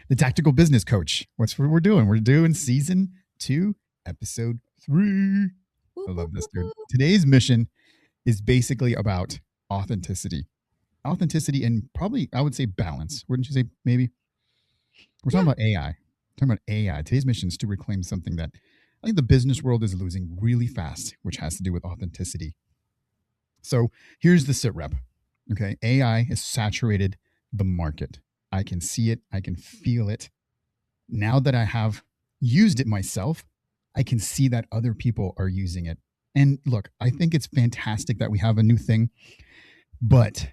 the tactical business coach. What's what we're doing? We're doing season 2, episode 3. I love this, dude. Today's mission is basically about authenticity. Authenticity and probably, I would say, balance. Wouldn't you say maybe? We're talking about AI. Talking about AI. Today's mission is to reclaim something that I think the business world is losing really fast, which has to do with authenticity. So here's the sit rep. Okay. AI has saturated the market. I can see it. I can feel it. Now that I have used it myself, I can see that other people are using it. And look, I think it's fantastic that we have a new thing, but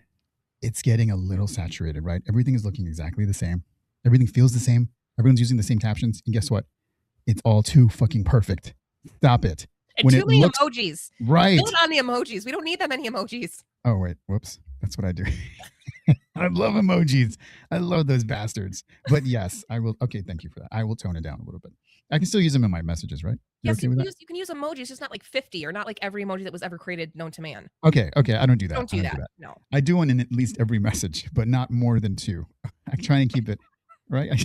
it's getting a little saturated, right? Everything is looking exactly the same. Everything feels the same. Everyone's using the same captions. And guess what? It's all too fucking perfect. Stop it. And when too many emojis. Right. Build on the emojis. We don't need that many emojis. Oh, wait. Whoops. That's what I do. I love emojis. I love those bastards. But yes, I will. Okay, thank you for that. I will tone it down a little bit. I can still use them in my messages, right? Yes, you can use emojis, just not like 50 or not like every emoji that was ever created known to man. Okay. I don't do that. Don't do that. No. I do one in at least every message, but not more than 2. I try and keep it, right? I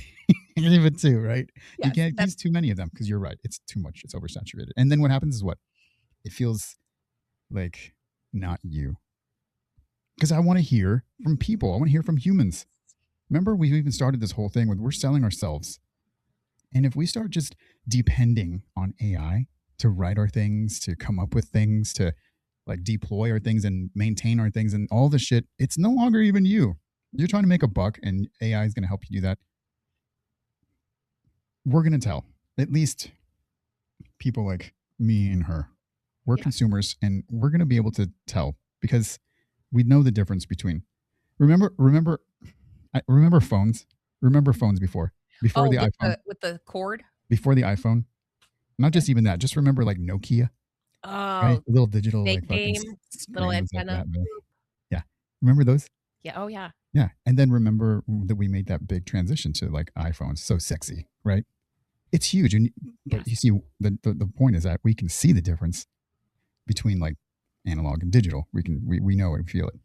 keep it 2, right? Yes, you can't use too many of them because you're right. It's too much. It's oversaturated. And then what happens is what? It feels like not you. Because I want to hear from people. I want to hear from humans. Remember, we even started this whole thing with we're selling ourselves. And if we start just depending on AI to write our things, to come up with things, to like deploy our things and maintain our things and all the shit, it's no longer even you. You're trying to make a buck and AI is going to help you do that. We're going to tell, at least people like me and her. We're consumers and we're going to be able to tell because we know the difference between remember phones. Remember phones before the iPhone with the cord before the iPhone. Not just even that. Just remember like Nokia. Oh, right? Little digital like game, little antenna. Like yeah, remember those? Yeah. Oh yeah. Yeah, and then remember that we made that big transition to like iPhones. So sexy, right? It's huge, and but you see the point is that we can see the difference between like analog and digital. We know and feel it.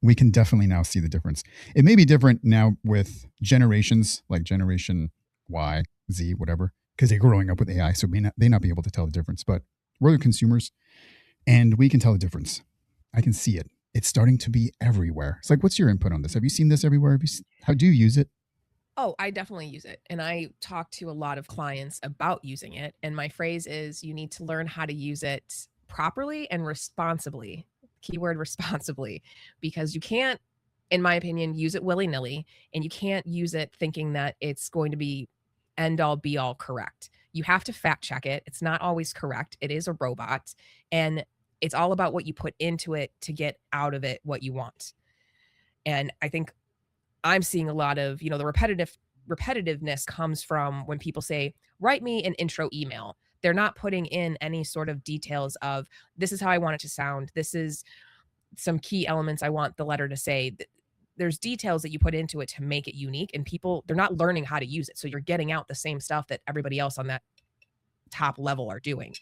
We can definitely now see the difference. It may be different now with generations, like generation Y, Z, whatever, because they're growing up with AI, so they not be able to tell the difference. But we're the consumers, and we can tell the difference. I can see it. It's starting to be everywhere. It's like, what's your input on this? Have you seen this everywhere? How do you use it? Oh, I definitely use it. And I talk to a lot of clients about using it. And my phrase is you need to learn how to use it properly and responsibly. Keyword responsibly, because you can't, in my opinion, use it willy-nilly, and you can't use it thinking that it's going to be end all be all correct. You have to fact check it. It's not always correct. It is a robot, and it's all about what you put into it to get out of it what you want. And I think I'm seeing a lot of, the repetitiveness comes from when people say, write me an intro email. They're not putting in any sort of details of this is how I want it to sound. This is some key elements I want the letter to say. There's details that you put into it to make it unique, and people, they're not learning how to use it. So you're getting out the same stuff that everybody else on that top level are doing.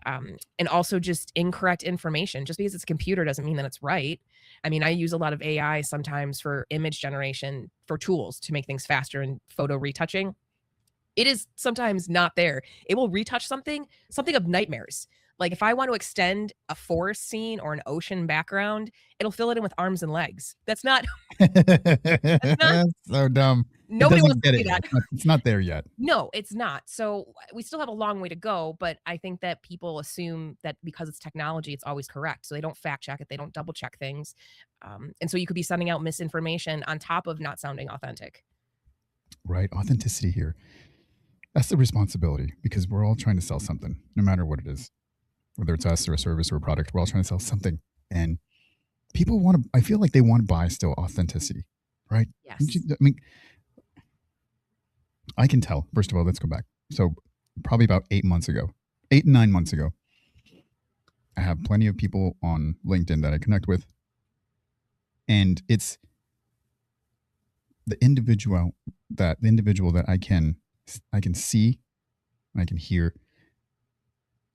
And also just incorrect information. Just because it's a computer doesn't mean that it's right. I mean, I use a lot of AI sometimes for image generation for tools to make things faster and photo retouching. It is sometimes not there. It will retouch something of nightmares. Like if I want to extend a forest scene or an ocean background, it'll fill it in with arms and legs. That's not so dumb. Nobody wants to do that. It's not there yet. No, it's not. So we still have a long way to go, but I think that people assume that because it's technology, it's always correct. So they don't fact check it. They don't double check things. And so you could be sending out misinformation on top of not sounding authentic. Right. Authenticity here. That's the responsibility, because we're all trying to sell something, no matter what it is, whether it's us or a service or a product. We're all trying to sell something, and people want to. I feel like they want to buy still authenticity, right? Yes. I mean, I can tell. First of all, let's go back. So probably about 8 months ago, 8 and 9 months ago, I have plenty of people on LinkedIn that I connect with, and it's the individual that I can see, I can hear.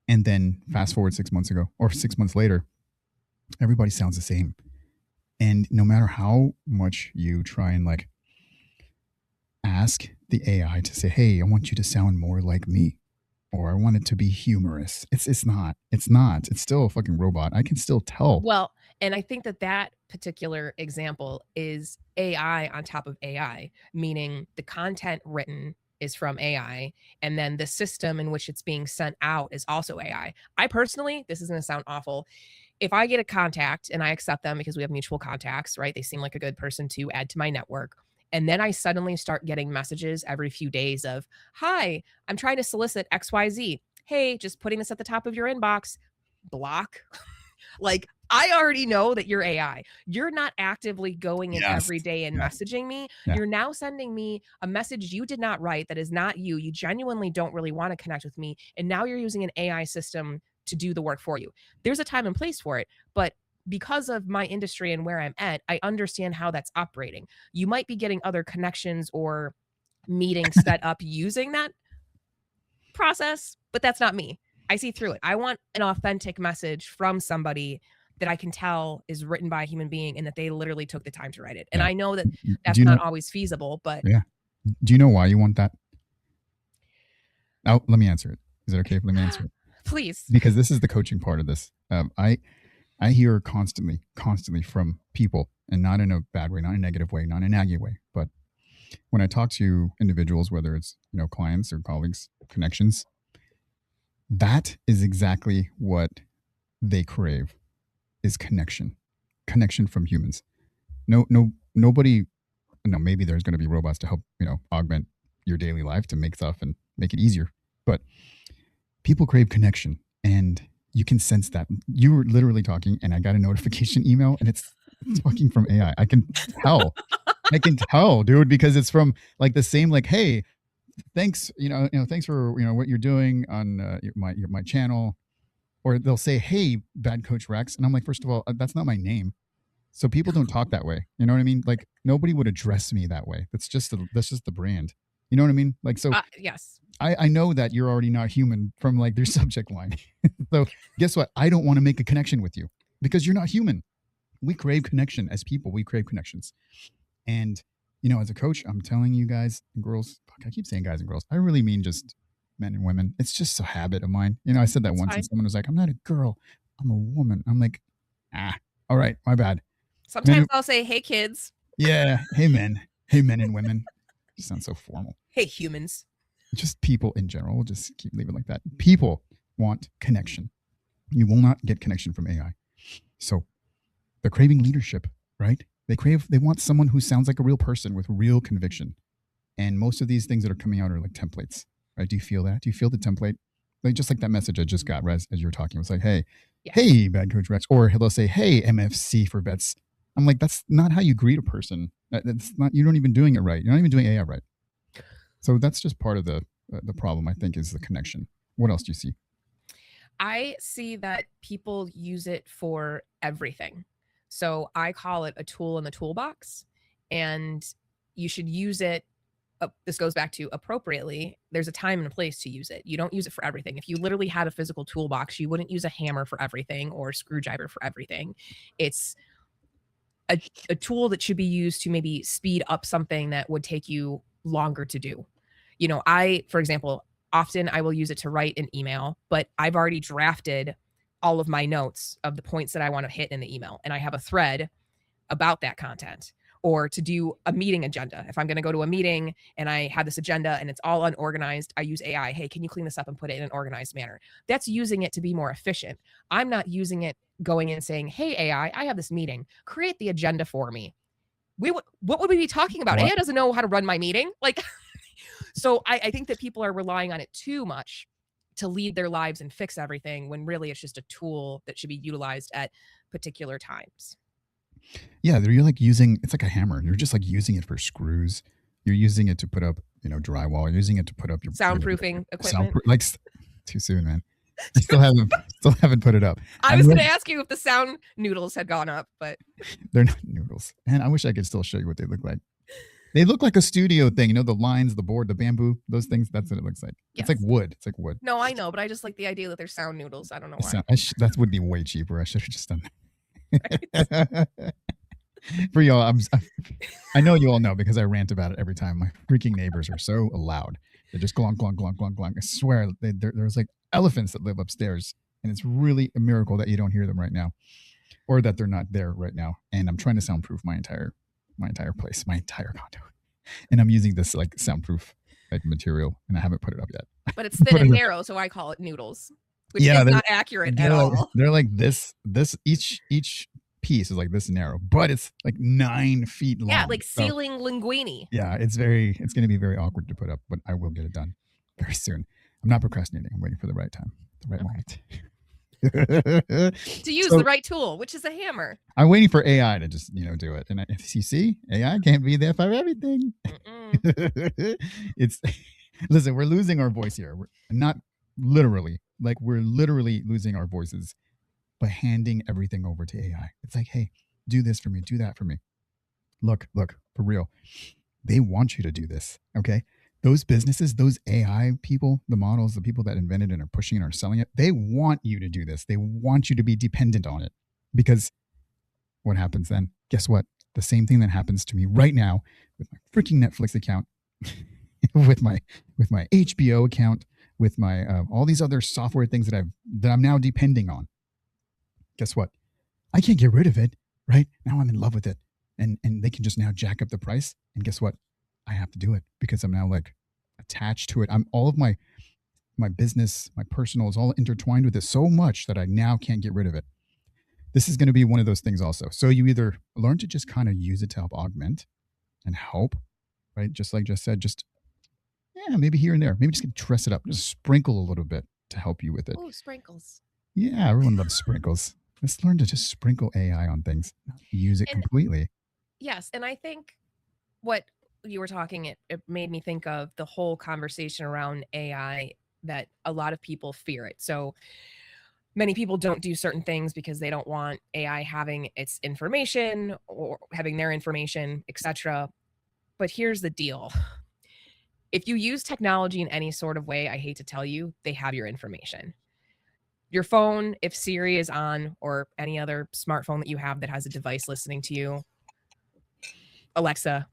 And then fast forward 6 months ago or 6 months later, everybody sounds the same. And no matter how much you try and like ask the AI to say, "Hey, I want you to sound more like me," or "I want it to be humorous." It's not. It's not. It's still a fucking robot. I can still tell. Well, and I think that that particular example is AI on top of AI, meaning the content written is from AI, and then the system in which it's being sent out is also AI. I personally, this is going to sound awful, if I get a contact and I accept them because we have mutual contacts, right? They seem like a good person to add to my network. And then I suddenly start getting messages every few days of, "Hi, I'm trying to solicit XYZ. Hey, just putting this at the top of your inbox." Block. Like, I already know that you're AI. You're not actively going in Yes. every day and Yeah. messaging me. Yeah. You're now sending me a message you did not write that is not you. You genuinely don't really want to connect with me. And now you're using an AI system to do the work for you. There's a time and place for it, but because of my industry and where I'm at, I understand how that's operating. You might be getting other connections or meetings set up using that process, but that's not me. I see through it. I want an authentic message from somebody that I can tell is written by a human being and that they literally took the time to write it. And Yeah. I know that Do that's you not know? always feasible, but Yeah. Do you know why you want that? Oh, let me answer it. Is it okay if let me answer it? please. Because this is the coaching part of this. I hear constantly from people, and not in a bad way, not in a negative way, not in a naggy way, but when I talk to individuals, whether it's clients or colleagues, connections, that is exactly what they crave is connection from humans. Nobody. No, maybe there's going to be robots to help augment your daily life to make stuff and make it easier, but people crave connection, and you can sense that. You were literally talking, and I got a notification email, and it's fucking from AI. I can tell. I can tell, dude, because it's from like the same, like, "Hey, thanks, thanks for what you're doing on my channel," or they'll say, "Hey, Bad Coach Rex," and I'm like, first of all, that's not my name, so people don't talk that way. You know what I mean? Like nobody would address me that way. That's just the brand. You know what I mean? Like so. Yes. I know that you're already not human from like their subject line. So guess what? I don't want to make a connection with you because you're not human. We crave connection as people. We crave connections. And as a coach, I'm telling you guys and girls, fuck, I keep saying guys and girls. I really mean just men and women. It's just a habit of mine. I said that It's once fine. and someone was like, "I'm not a girl. I'm a woman." I'm like, all right, my bad. Sometimes I'll say, "Hey, kids." Yeah. Hey, men. Hey, men and women. It sounds so formal. Hey, humans. Just people in general. We'll just keep leaving it like that. People want connection. You will not get connection from AI. So they're craving leadership, right? They want someone who sounds like a real person with real conviction. And most of these things that are coming out are like templates, right? Do you feel that? Do you feel the template? Like just like that message I just got, as you were talking, it was like, "Hey, Yes. hey, Bad Coach Rex," or they'll say, "Hey, MFC for vets." I'm like, that's not how you greet a person. That's not. You're not even doing it right. You're not even doing AI right. So that's just part of the problem, I think, is the connection. What else do you see? I see that people use it for everything. So I call it a tool in the toolbox, and you should use it. This goes back to appropriately. There's a time and a place to use it. You don't use it for everything. If you literally had a physical toolbox, you wouldn't use a hammer for everything or a screwdriver for everything. It's a tool that should be used to maybe speed up something that would take you longer to do. For example, often I will use it to write an email, but I've already drafted all of my notes of the points that I want to hit in the email. And I have a thread about that content, or to do a meeting agenda. If I'm going to go to a meeting and I have this agenda and it's all unorganized, I use AI. "Hey, can you clean this up and put it in an organized manner?" That's using it to be more efficient. I'm not using it going in and saying, "Hey, AI, I have this meeting. Create the agenda for me." What would we be talking about? What? AI doesn't know how to run my meeting. Like, so I think that people are relying on it too much to lead their lives and fix everything when really it's just a tool that should be utilized at particular times. Yeah, you're like using it's like a hammer. You're just like using it for screws. You're using it to put up, drywall. You're using it to put up your Soundproofing equipment. like too soon, man. I still haven't put it up. I was going to ask you if the sound noodles had gone up, but They're not noodles. And I wish I could still show you what they look like. They look like a studio thing. The lines, the board, the bamboo, those things. That's what it looks like. yes. It's like wood. It's like wood. No, I know, but I just like the idea that they're sound noodles. I don't know why. That would be way cheaper. I should have just done that. For y'all, I know you all know because I rant about it every time. My freaking neighbors are so loud. They just glonk, glonk, glonk, glonk, glonk. I swear there's like elephants that live upstairs, and it's really a miracle that you don't hear them right now, or that they're not there right now. And I'm trying to soundproof my entire place, my entire condo, and I'm using this like soundproof like material, and I haven't put it up yet. But it's thin Put and it up. narrow, so I call it noodles, which Yeah, is not accurate at all. they're like this each piece is like this narrow, but it's like 9 feet Yeah, long. like So ceiling linguine. yeah, it's going to be very awkward to put up, but I will get it done very soon. I'm not procrastinating. I'm waiting for the right time, the right moment. To use So the right tool, which is a hammer. I'm waiting for AI to just do it. And if you see, AI can't be there for everything. It's listen, we're losing our voice here. We're not literally, like we're literally losing our voices by handing everything over to AI. It's like, hey, do this for me, do that for me. Look, for real. They want you to do this. Okay. Those businesses, those AI people, the models, the people that invented it and are pushing it or selling it, they want you to do this. They want you to be dependent on it. Because what happens then? Guess what? The same thing that happens to me right now with my freaking Netflix account, with my HBO account, with my all these other software things that I'm now depending on. Guess what? I can't get rid of it. Right now, I'm in love with it, and they can just now jack up the price. And guess what? I have to do it because I'm now like attached to it. I'm all of my business, my personal is all intertwined with it so much that I now can't get rid of it. This is going to be one of those things also. So you either learn to just kind of use it to help augment and help, right? Just like just said, just yeah, maybe here and there, maybe just dress it up, just sprinkle a little bit to help you with it. Oh, sprinkles. Yeah, everyone loves sprinkles. Let's learn to just sprinkle AI on things, not use it And completely. yes, and I think what you were talking, it made me think of the whole conversation around AI, that a lot of people fear it. So many people don't do certain things because they don't want AI having its information or having their information, etc. But here's the deal. If you use technology in any sort of way, I hate to tell you, they have your information. Your phone, if Siri is on, or any other smartphone that you have that has a device listening to you, Alexa,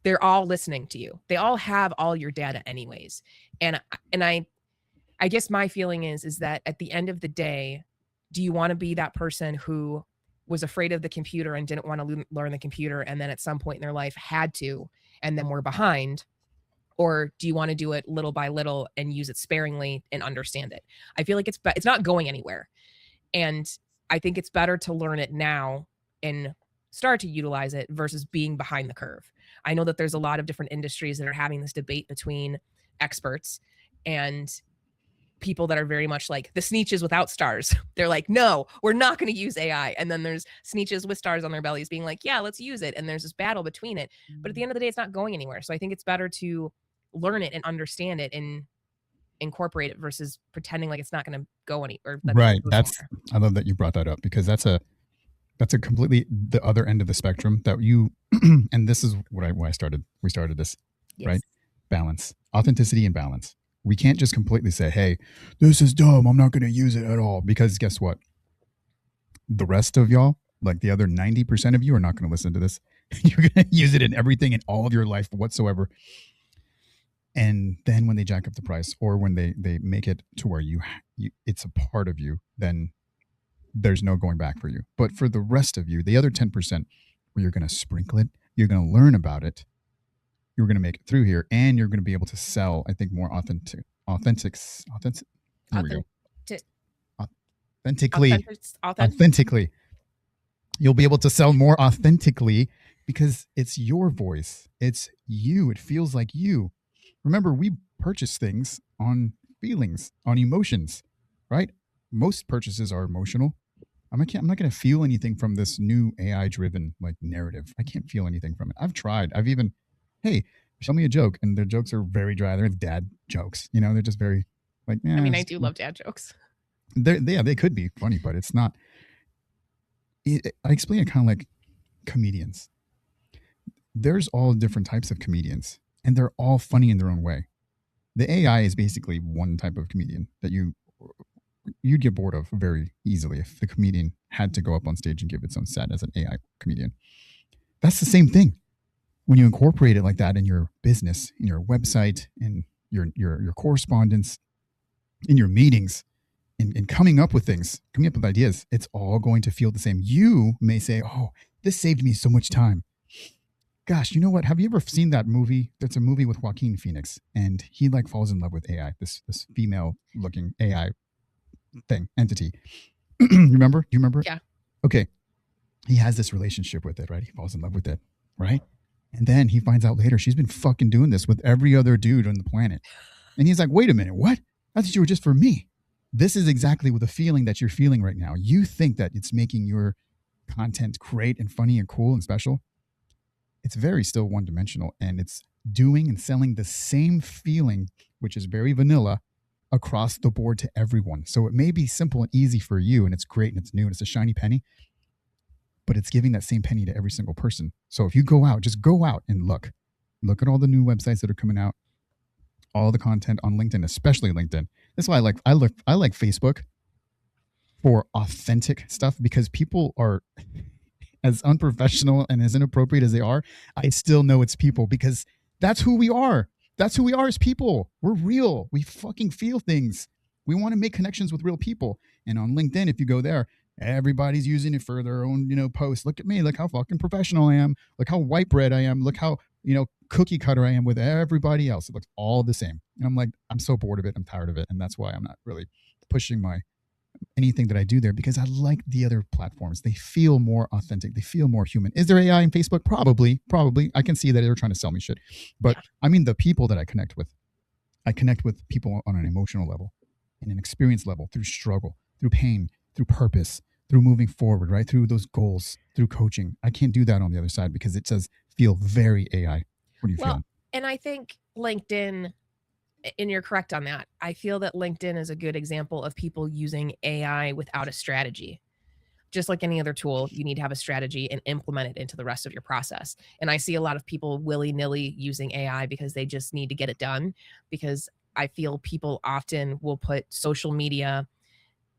they're all listening to you. They all have all your data anyways. And I guess my feeling is that at the end of the day, do you want to be that person who was afraid of the computer and didn't want to learn the computer, and then at some point in their life had to, and then we're behind? Or do you want to do it little by little and use it sparingly and understand it? I feel like it's not going anywhere. And I think it's better to learn it now and start to utilize it versus being behind the curve. I know that there's a lot of different industries that are having this debate between experts and people that are very much like the Sneetches without stars. They're like, no, we're not going to use AI. And then there's Sneetches with stars on their bellies being like, yeah, let's use it. And there's this battle between it. But at the end of the day, it's not going anywhere. So I think it's better to learn it and understand it and incorporate it versus pretending like it's not going to go any or Right. I love that you brought that up because that's a completely the other end of the spectrum that you and this is why we started this. Yes. Right? Balance, authenticity and balance. We can't just completely say, hey, this is dumb, I'm not going to use it at all, because guess what? The rest of y'all, like the other 90% of you, are not going to listen to this. You're going to use it in everything in all of your life whatsoever. And then when they jack up the price, or when they make it to where you it's a part of you, then there's no going back for you. But for the rest of you, the other 10%, where you're going to sprinkle it, you're going to learn about it, you're going to make it through here, and you're going to be able to sell, I think, more authentically. You'll be able to sell more authentically because it's your voice. It's you. It feels like you. Remember, we purchase things on feelings, on emotions, right? Most purchases are emotional. I'm not going to feel anything from this new AI-driven like narrative. I can't feel anything from it. I've tried. I've even, hey, show me a joke, and their jokes are very dry. They're dad jokes. They're just very like. I mean, I do love dad jokes. They could be funny, but it's not. I explain it kind of like comedians. There's all different types of comedians, and they're all funny in their own way. The AI is basically one type of comedian that you'd get bored of very easily if the comedian had to go up on stage and give its own set as an AI comedian. That's the same thing. when you incorporate it like that in your business, in your website, in your correspondence, in your meetings, in coming up with things, coming up with ideas, it's all going to feel the same. You may say, "Oh, this saved me so much time." Gosh, you know what? Have you ever seen that movie? There's a movie with Joaquin Phoenix, and he like falls in love with AI, this female looking AI thing entity. You remember? Do you remember it? Yeah. Okay, he has this relationship with it, right? He falls in love with it, right? And then he finds out later she's been fucking doing this with every other dude on the planet. And he's like, wait a minute, what? I thought you were just for me. This is exactly what the feeling that you're feeling right now. You think that it's making your content great and funny and cool and special. It's very still one dimensional, and it's doing and selling the same feeling, which is very vanilla, across the board to everyone. So it may be simple and easy for you, and it's great and it's new and it's a shiny penny, but it's giving that same penny to every single person. So if you go out, just go out and look at all the new websites that are coming out, all the content on LinkedIn, especially LinkedIn. That's why I like Facebook for authentic stuff, because people are as unprofessional and as inappropriate as they are. I still know it's people, because that's who we are. That's who we are as people. We're real. We fucking feel things. We want to make connections with real people. And on LinkedIn, if you go there, everybody's using it for their own, posts. Look at me. Look how fucking professional I am. Look how white bread I am. Look how, cookie cutter I am with everybody else. It looks all the same. And I'm like, I'm so bored of it. I'm tired of it. And that's why I'm not really pushing anything that I do there, because I like the other platforms. They feel more authentic. They feel more human. Is there AI in Facebook? Probably. I can see that they're trying to sell me shit. But I mean, the people that I connect with people on an emotional level, in an experience level, through struggle, through pain, through purpose, through moving forward, right? Through those goals, through coaching. I can't do that on the other side because it does feel very AI. What are you feeling? And I think LinkedIn, and you're correct on that. I feel that LinkedIn is a good example of people using AI without a strategy. Just like any other tool, you need to have a strategy and implement it into the rest of your process. And I see a lot of people willy-nilly using AI because they just need to get it done, because I feel people often will put social media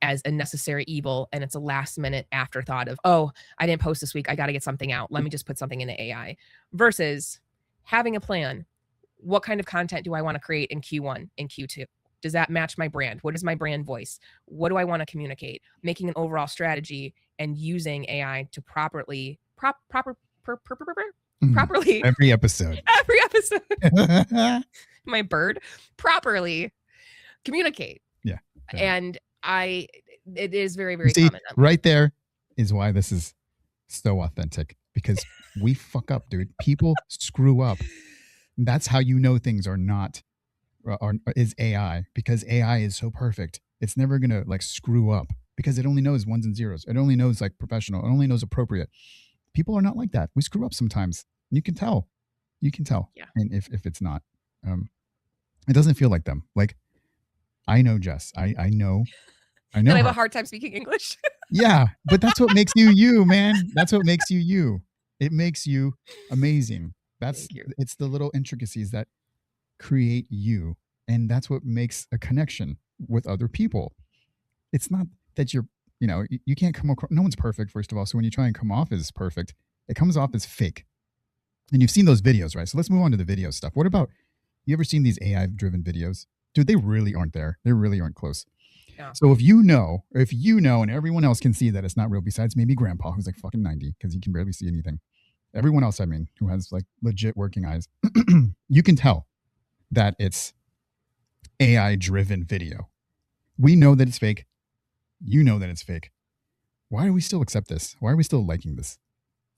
as a necessary evil, and it's a last minute afterthought of, oh, I didn't post this week, I got to get something out, let me just put something into AI, versus having a plan. What kind of content do I want to create in Q1 and Q2? Does that match my brand? What is my brand voice? What do I want to communicate? Making an overall strategy and using AI to properly Every episode. My bird properly communicate. Yeah. And it is very, very common. Right there is why this is so authentic, because we fuck up, dude. People screw up. That's how you know things are not, or is AI, because AI is so perfect. It's never going to like screw up, because it only knows ones and zeros. It only knows like professional. It only knows appropriate. People are not like that. We screw up sometimes. You can tell. Yeah. And if it's not, it doesn't feel like them. Like, I know Jess. I know. And I have a hard time speaking English. Yeah, but that's what makes you, man. That's what makes you. It makes you amazing. It's the little intricacies that create you, and that's what makes a connection with other people. It's not that you can't come across. No one's perfect, first of all. So when you try and come off as perfect, it comes off as fake. And you've seen those videos, right? So let's move on to the video stuff. What about, you ever seen these AI-driven videos? Dude, they really aren't there. They really aren't close. Yeah. So if you know, and everyone else can see that it's not real, besides maybe grandpa, who's like fucking 90, because he can barely see anything. Everyone else, I mean, who has like legit working eyes, you can tell that it's AI-driven video. We know that it's fake. You know that it's fake. Why do we still accept this? Why are we still liking this?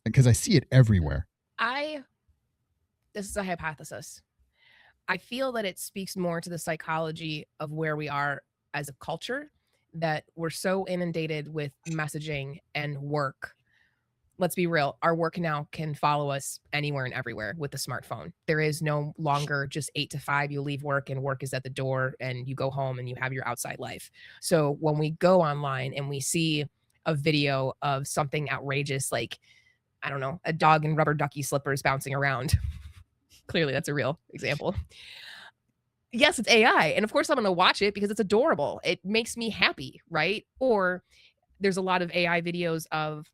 Because I see it everywhere. This is a hypothesis. I feel that it speaks more to the psychology of where we are as a culture, that we're so inundated with messaging and work. Let's be real. Our work now can follow us anywhere and everywhere with the smartphone. There is no longer just 8 to 5. You leave work and work is at the door, and you go home and you have your outside life. So when we go online and we see a video of something outrageous, like, I don't know, a dog in rubber ducky slippers bouncing around. Clearly, that's a real example. Yes, it's AI. And of course, I'm going to watch it because it's adorable. It makes me happy, right? Or there's a lot of AI videos of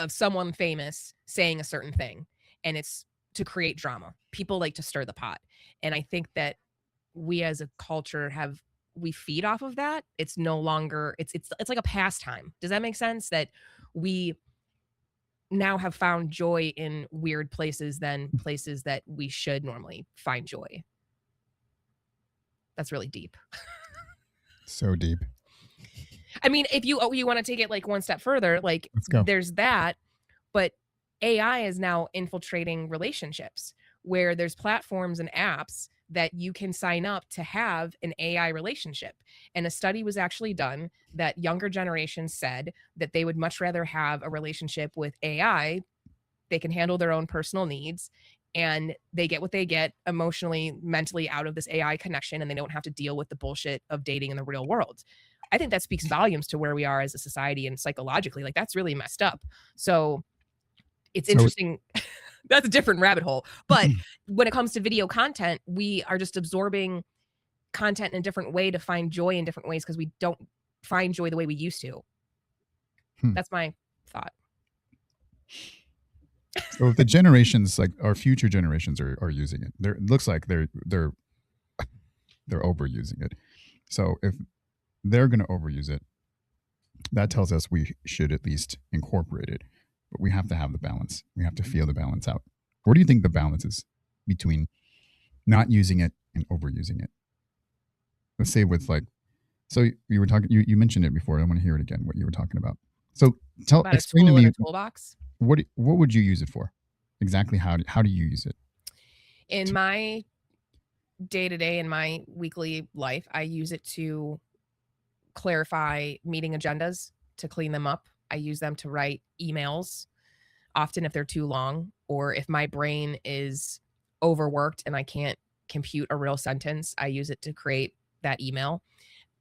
someone famous saying a certain thing. and it's to create drama. People like to stir the pot. And I think that we as a culture we feed off of that. It's no longer it's like a pastime. Does that make sense? That we now have found joy in weird places than places that we should normally find joy. That's really deep. So deep. I mean, if you want to take it like one step further, like Let's go. there's that, but AI is now infiltrating relationships where there's platforms and apps that you can sign up to have an AI relationship. And a study was actually done that younger generations said that they would much rather have a relationship with AI. They can handle their own personal needs and they get what they get emotionally, mentally out of this AI connection, and they don't have to deal with the bullshit of dating in the real world. I think that speaks volumes to where we are as a society and psychologically. Like, that's really messed up. So it's interesting. That's a different rabbit hole. But when it comes to video content, we are just absorbing content in a different way to find joy in different ways because we don't find joy the way we used to. That's my thought. So if the generations, like our future generations, are using it, it looks like they're overusing it. So if they're going to overuse it, that tells us we should at least incorporate it. But we have to have the balance. We have to feel the balance out. Where do you think the balance is between not using it and overusing it? Let's say with like, so you were talking, you mentioned it before. I want to hear it again, what you were talking about. So explain to me, a toolbox. What would you use it for? Exactly how do you use it? In my day-to-day, in my weekly life, I use it to clarify meeting agendas, to clean them up. I use them to write emails, often if they're too long, or if my brain is overworked and I can't compute a real sentence, I use it to create that email.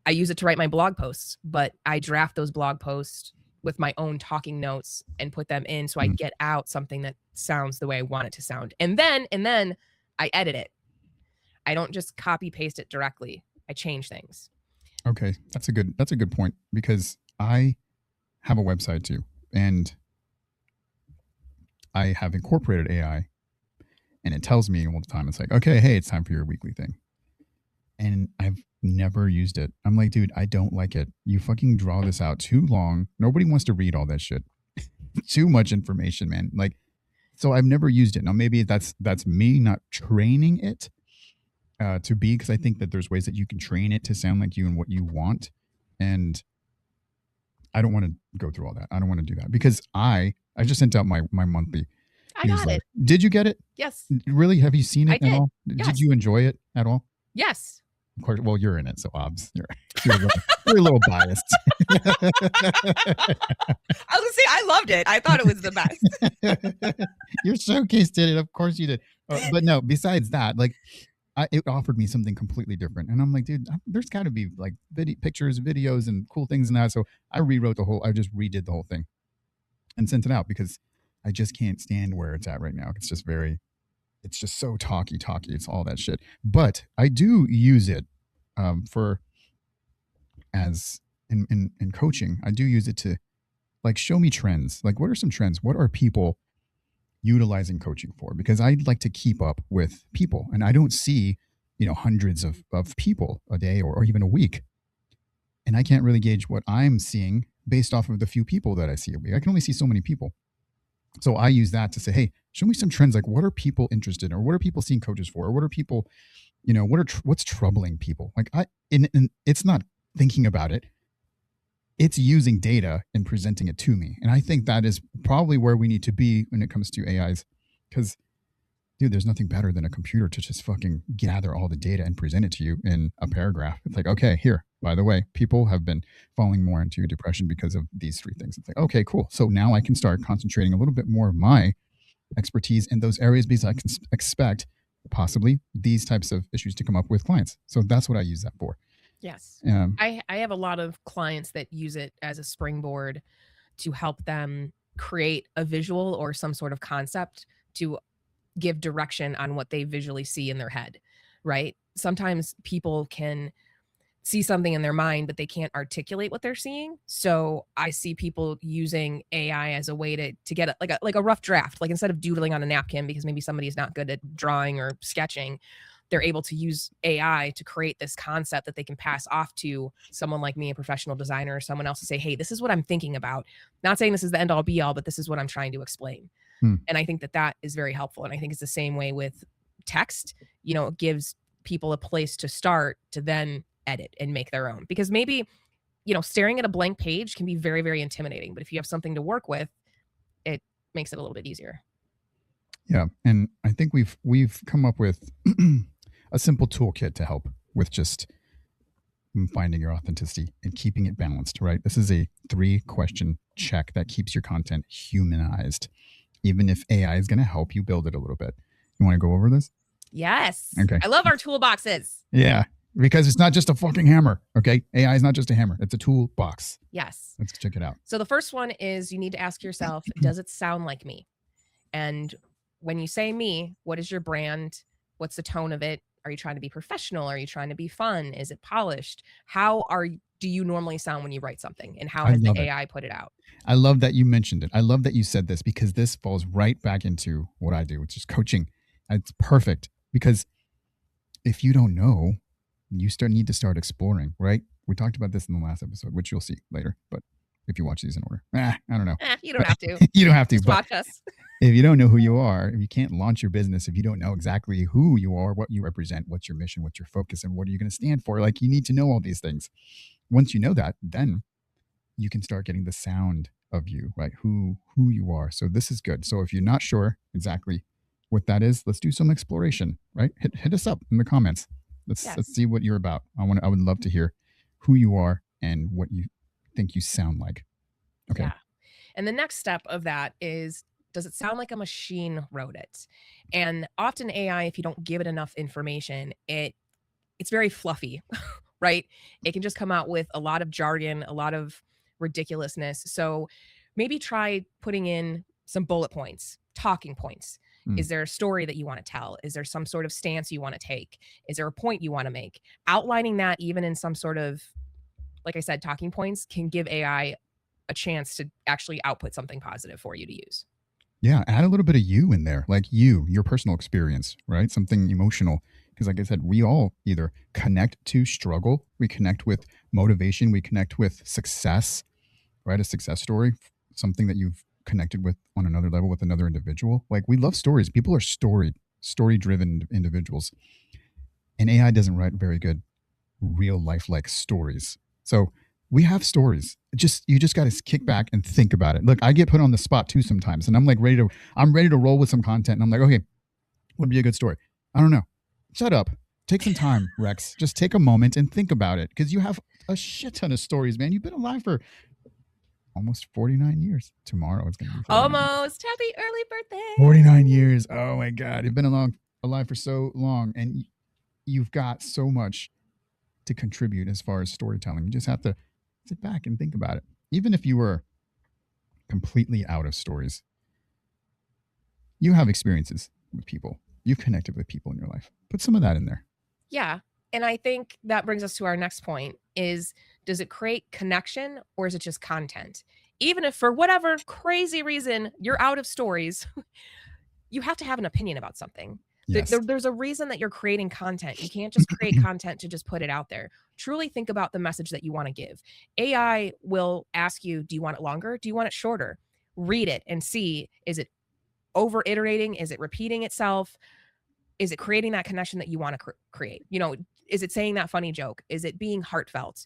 I use it to write my blog posts, but I draft those blog posts with my own talking notes and put them in so I get out something that sounds the way I want it to sound. And then I edit it. I don't just copy paste it directly. I change things. Okay, that's a good point, because I have a website too, and I have incorporated AI, and it tells me all the time, it's like, okay, hey, it's time for your weekly thing. And I've never used it. I'm like, dude, I don't like it. You fucking draw this out too long. Nobody wants to read all that shit. Too much information, man. Like, so I've never used it. Now, maybe that's me not training it to be, because I think that there's ways that you can train it to sound like you and what you want. And I don't want to go through all that. I don't want to do that, because I just sent out my monthly newsletter. It. Did you get it? Yes. Really? Have you seen it at all? Yes. Did you enjoy it at all? Yes. Of course. Well, you're in it, so obs. You're a little biased. I was gonna say I loved it. I thought it was the best. Your showcase did it. Of course you did. But no. Besides that, like, it offered me something completely different, and I'm like, dude, there's got to be like pictures, videos, and cool things in that. So I just redid the whole thing, and sent it out, because I just can't stand where it's at right now. It's just so talky. It's all that shit. But I do use it for as in coaching. I do use it to like show me trends. Like, what are some trends? What are people utilizing coaching for? Because I'd like to keep up with people, and I don't see, hundreds of people a day or even a week. And I can't really gauge what I'm seeing based off of the few people that I see a week. I can only see so many people. So I use that to say, hey, show me some trends. Like, what are people interested in, or what are people seeing coaches for, or what are people, what's troubling people? Like, and it's not thinking about it. It's using data and presenting it to me. And I think that is probably where we need to be when it comes to AIs. Because, dude, there's nothing better than a computer to just fucking gather all the data and present it to you in a paragraph. It's like, okay, here, by the way, people have been falling more into depression because of these three things. It's like, okay, cool. So now I can start concentrating a little bit more of my expertise in those areas, because I can expect possibly these types of issues to come up with clients. So that's what I use that for. Yes. I have a lot of clients that use it as a springboard to help them create a visual or some sort of concept to give direction on what they visually see in their head, right? Sometimes people can see something in their mind, but they can't articulate what they're seeing. So I see people using AI as a way to get like a rough draft. Like instead of doodling on a napkin because maybe somebody's not good at drawing or sketching, they're able to use AI to create this concept that they can pass off to someone like me, a professional designer, or someone else to say, hey, this is what I'm thinking about. Not saying this is the end all be all, but this is what I'm trying to explain. And I think that that is very helpful. And I think it's the same way with text. It gives people a place to start to then edit and make their own. Because maybe, staring at a blank page can be very, very intimidating. But if you have something to work with, it makes it a little bit easier. Yeah. And I think we've come up with a simple toolkit to help with just finding your authenticity and keeping it balanced, right? This is a 3-question check that keeps your content humanized, even if AI is going to help you build it a little bit. You want to go over this? Yes. Okay. I love our toolboxes. Yeah, because it's not just a fucking hammer, okay? AI is not just a hammer. It's a toolbox. Yes. Let's check it out. So the first one is you need to ask yourself, does it sound like me? And when you say me, what is your brand? What's the tone of it? Are you trying to be professional? Are you trying to be fun? Is it polished? Do you normally sound when you write something? And how has the AI put it out? I love that you mentioned it. I love that you said this because this falls right back into what I do, which is coaching. It's perfect because if you don't know, you need to start exploring, right? We talked about this in the last episode, which you'll see later. But if you watch these in order, I don't know. You don't have to. You don't have to. Just watch us. If you don't know who you are, if you can't launch your business, if you don't know exactly who you are, what you represent, what's your mission, what's your focus, and what are you going to stand for, like you need to know all these things. Once you know that, then you can start getting the sound of you, right? Who you are. So this is good. So if you're not sure exactly what that is, let's do some exploration, right? Hit us up in the comments. Let's see what you're about. I would love to hear who you are and what you think you sound like. Okay. Yeah. And the next step of that is, does it sound like a machine wrote it? And often AI, if you don't give it enough information, it's very fluffy, right? It can just come out with a lot of jargon, a lot of ridiculousness. So maybe try putting in some bullet points, talking points. Is there a story that you want to tell? Is there some sort of stance you want to take? Is there a point you want to make? Outlining that even in some sort of, like I said, talking points can give AI a chance to actually output something positive for you to use. Yeah, add a little bit of you in there, like your personal experience, right? Something emotional. Because like I said, we all either connect to struggle, we connect with motivation, we connect with success, right? A success story, something that you've connected with on another level with another individual. Like we love stories. People are story-driven individuals. And AI doesn't write very good real life-like stories. So we have stories. You just got to kick back and think about it. Look, I get put on the spot too sometimes, and I'm ready to roll with some content, and I'm like, okay, what would be a good story? I don't know. Shut up. Take some time, Rex. Just take a moment and think about it, because you have a shit ton of stories, man. You've been alive for almost 49 years. Tomorrow it's going to be 49. Almost. Happy early birthday. 49 years. Oh my God. You've been alive for so long, and you've got so much to contribute as far as storytelling. You just have to sit back and think about it. Even if you were completely out of stories, you have experiences with people. You've connected with people in your life. Put some of that in there. Yeah. And I think that brings us to our next point is, does it create connection or is it just content? Even if for whatever crazy reason you're out of stories, you have to have an opinion about something. Yes. There's a reason that you're creating content. You can't just create content to just put it out there. Truly think about the message that you want to give. AI will ask you, do you want it longer? Do you want it shorter? Read it and see, is it over iterating? Is it repeating itself? Is it creating that connection that you want to create? Is it saying that funny joke? Is it being heartfelt?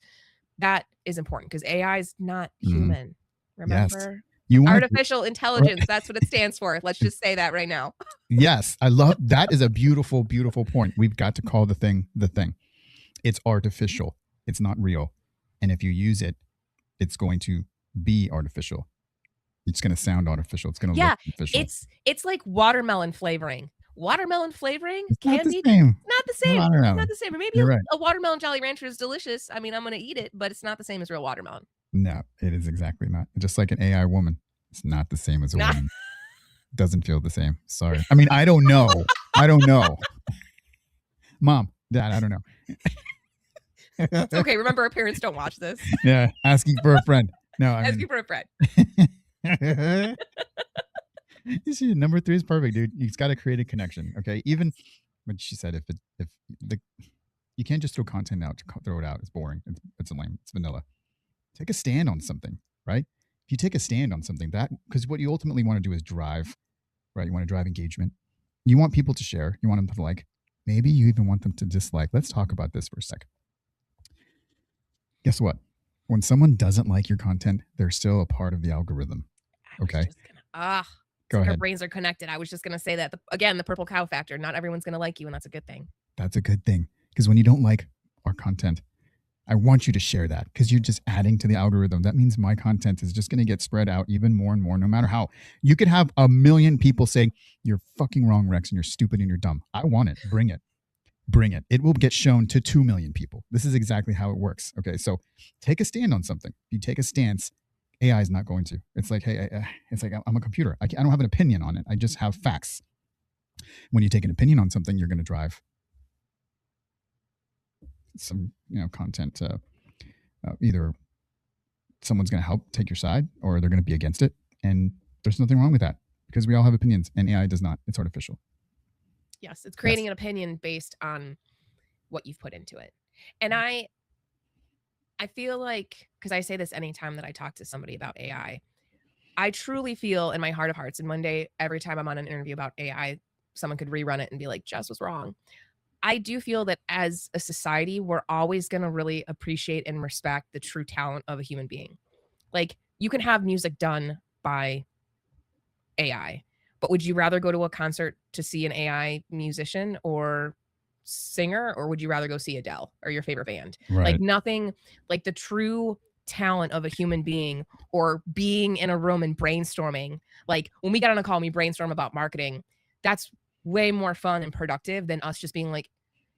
That is important because AI is not human. Remember? Yes. Artificial intelligence. That's what it stands for. Let's just say that right now. Yes. I love that. Is a beautiful, beautiful point. We've got to call the thing. It's artificial. It's not real. And if you use it, it's going to be artificial. It's going to sound artificial. It's going to look artificial. It's like watermelon flavoring. Watermelon flavoring can be not the same. It's not the same. Or maybe a watermelon Jolly Rancher is delicious. I mean, I'm going to eat it, but it's not the same as real watermelon. No, it is exactly not. Just like an AI woman, it's not the same as a woman. Doesn't feel the same. Sorry. I mean, I don't know. Mom, Dad, I don't know. It's okay. Remember, our parents don't watch this. Yeah, asking for a friend. No, I Asking mean, for a friend. you see, number 3 is perfect, dude. You've got to create a connection. Okay, even when she said if the you can't just throw content out to throw it out. It's boring. It's lame. It's vanilla. Take a stand on something, right? If you take a stand on something, that because what you ultimately want to do is drive, right? You want to drive engagement. You want people to share. You want them to like. Maybe you even want them to dislike. Let's talk about this for a second. Guess what? When someone doesn't like your content, they're still a part of the algorithm. Okay. Go ahead. Our brains are connected. I was just going to say that again, the purple cow factor. Not everyone's going to like you, and that's a good thing. That's a good thing, because when you don't like our content, I want you to share that, because you're just adding to the algorithm. That means my content is just going to get spread out even more and more, no matter how. You could have 1 million people saying, you're fucking wrong, Rex, and you're stupid and you're dumb. I want it. Bring it. Bring it. It will get shown to 2 million people. This is exactly how it works. Okay, so take a stand on something. If you take a stance, AI is not going to. It's like, hey, it's like I'm a computer. I don't have an opinion on it. I just have facts. When you take an opinion on something, you're going to drive some content. Either someone's going to help take your side, or they're going to be against it. And there's nothing wrong with that, because we all have opinions, and AI does not. It's artificial. Yes, it's creating an opinion based on what you've put into it. And I feel like, because I say this anytime that I talk to somebody about AI, I truly feel in my heart of hearts, and one day, every time I'm on an interview about AI, someone could rerun it and be like, Jess was wrong. I do feel that as a society, we're always going to really appreciate and respect the true talent of a human being. Like, you can have music done by AI, but would you rather go to a concert to see an AI musician or singer, or would you rather go see Adele or your favorite band? Right. Like, nothing like the true talent of a human being, or being in a room and brainstorming. Like, when we got on a call and we brainstorm about marketing, that's way more fun and productive than us just being like,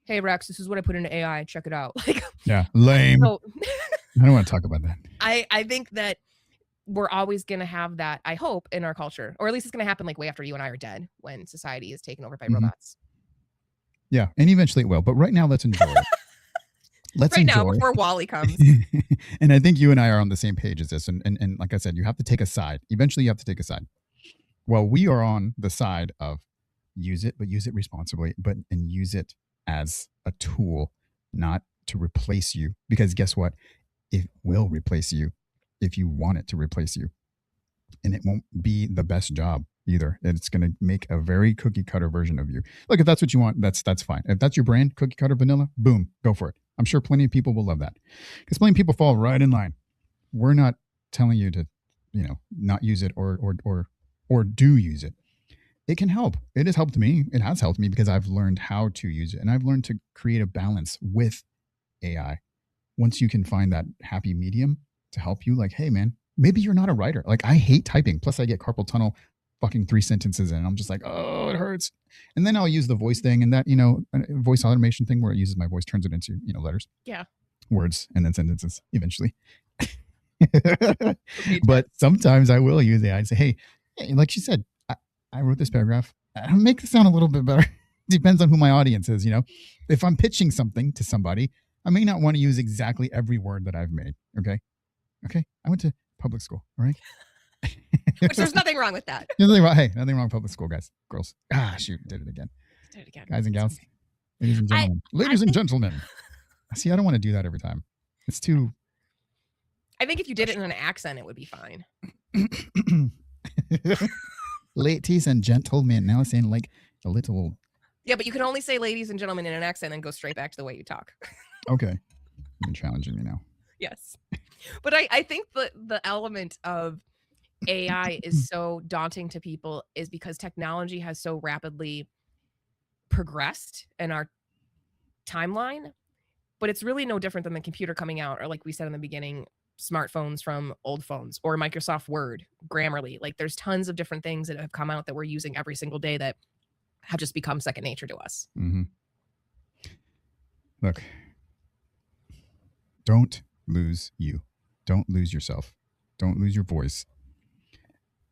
hey, Rex, this is what I put into AI. Check it out. Like, yeah, lame. So, I don't want to talk about that. I think that we're always going to have that, I hope, in our culture, or at least it's going to happen like way after you and I are dead, when society is taken over by robots. Yeah, and eventually it will. But right now, let's enjoy it. Let's enjoy. Now, before Wally comes. And I think you and I are on the same page as this. And like I said, you have to take a side. Eventually, you have to take a side. Well, we are on the side of use it, but use it responsibly, and use it as a tool, not to replace you. Because guess what? It will replace you if you want it to replace you. And it won't be the best job either. It's going to make a very cookie cutter version of you. Look, if that's what you want, that's fine. If that's your brand, cookie cutter vanilla, boom, go for it. I'm sure plenty of people will love that, because plenty of people fall right in line. We're not telling you to, not use it or do use it. It can help. It has helped me. It has helped me, because I've learned how to use it, and I've learned to create a balance with AI. Once you can find that happy medium to help you, like, hey man, maybe you're not a writer. Like, I hate typing. Plus I get carpal tunnel fucking 3 sentences in, and I'm just like, oh, it hurts. And then I'll use the voice thing, and that, voice automation thing where it uses my voice, turns it into, letters. Yeah. Words, and then sentences eventually. But sometimes I will use AI and say, hey, like she said, I wrote this paragraph. I'll make it sound a little bit better. Depends on who my audience is, If I'm pitching something to somebody, I may not want to use exactly every word that I've made. Okay. I went to public school. All right. Which there's nothing wrong with that. Nothing wrong. Hey, nothing wrong with public school, guys, girls. Shoot, did it again. Guys and gals, ladies and gentlemen, gentlemen. See, I don't want to do that every time. It's too. I think if you did it in an accent, it would be fine. Ladies and gentlemen. Now it's saying like a little. Yeah, but you can only say ladies and gentlemen in an accent and go straight back to the way you talk. Okay. You're challenging me now. Yes. But I think the element of AI is so daunting to people is because technology has so rapidly progressed in our timeline, but it's really no different than the computer coming out, or like we said in the beginning, smartphones from old phones, or Microsoft Word, Grammarly. Like, there's tons of different things that have come out that we're using every single day that have just become second nature to us. Mm-hmm. Look, don't lose you. Don't lose yourself. Don't lose your voice.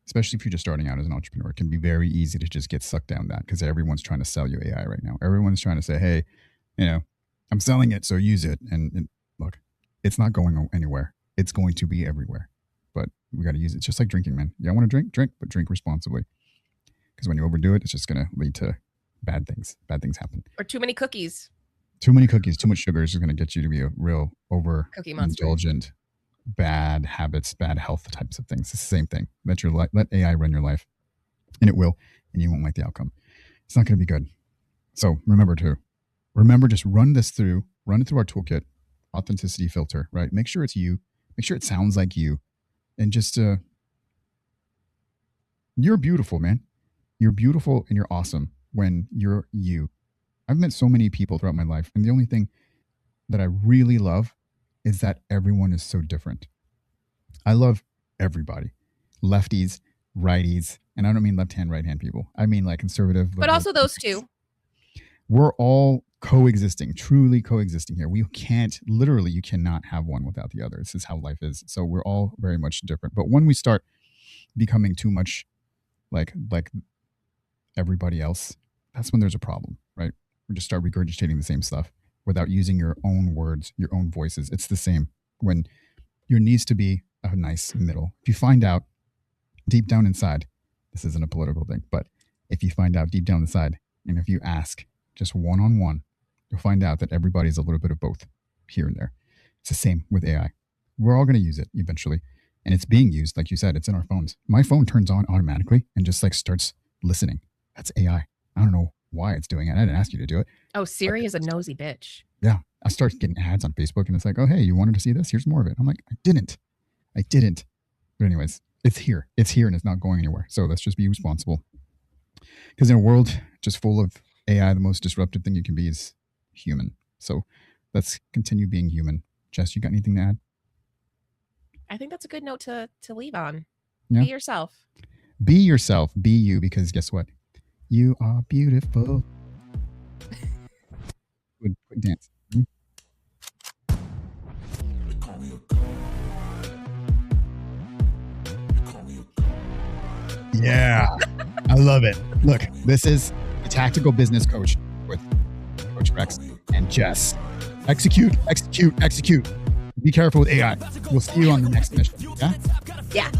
Especially if you're just starting out as an entrepreneur. It can be very easy to just get sucked down that, because everyone's trying to sell you AI right now. Everyone's trying to say, hey, I'm selling it, so use it. And It's not going anywhere. It's going to be everywhere. But we got to use it. It's just like drinking, man. You want to drink, but drink responsibly. Because when you overdo it, it's just going to lead to bad things. Bad things happen. Or too many cookies. Too many cookies, too much sugar is going to get you to be a real Cookie monster. overindulgent, bad habits, bad health types of things. It's the same thing. Let AI run your life, and it will, and you won't like the outcome. It's not going to be good. So remember, just run it through our toolkit, authenticity filter, right? Make sure it's you. Make sure it sounds like you, and just you're beautiful, man. You're beautiful and you're awesome when you're you. I've met so many people throughout my life, and the only thing that I really love is that everyone is so different. I love everybody, lefties, righties, and I don't mean left hand, right hand people. I mean like conservative. But also those two. We're all coexisting, truly coexisting here. You cannot have one without the other. This is how life is. So we're all very much different. But when we start becoming too much like everybody else, that's when there's a problem, right? We just start regurgitating the same stuff without using your own words, your own voices. It's the same when there needs to be a nice middle. If you find out deep down inside, this isn't a political thing, but if you find out deep down inside, and if you ask just one-on-one, you'll find out that everybody's a little bit of both here and there. It's the same with AI. We're all going to use it eventually. And it's being used, like you said, it's in our phones. My phone turns on automatically and just like starts listening. That's AI. I don't know why it's doing it. I didn't ask you to do it. Oh, Siri is a nosy bitch. Yeah. I start getting ads on Facebook and it's like, oh, hey, you wanted to see this? Here's more of it. I'm like, I didn't. But anyways, it's here. It's here and it's not going anywhere. So let's just be responsible. Because in a world just full of AI, the most disruptive thing you can be is human. So let's continue being human. Jess, you got anything to add? I think that's a good note to leave on. Yeah. Be yourself. Be yourself. Be you, because guess what? You are beautiful. Good dance. Yeah, I love it. Look, this is the Tactical Business Coach with Coach Rex and Jess. Execute. Be careful with AI. We'll see you on the next mission. Yeah? Yeah.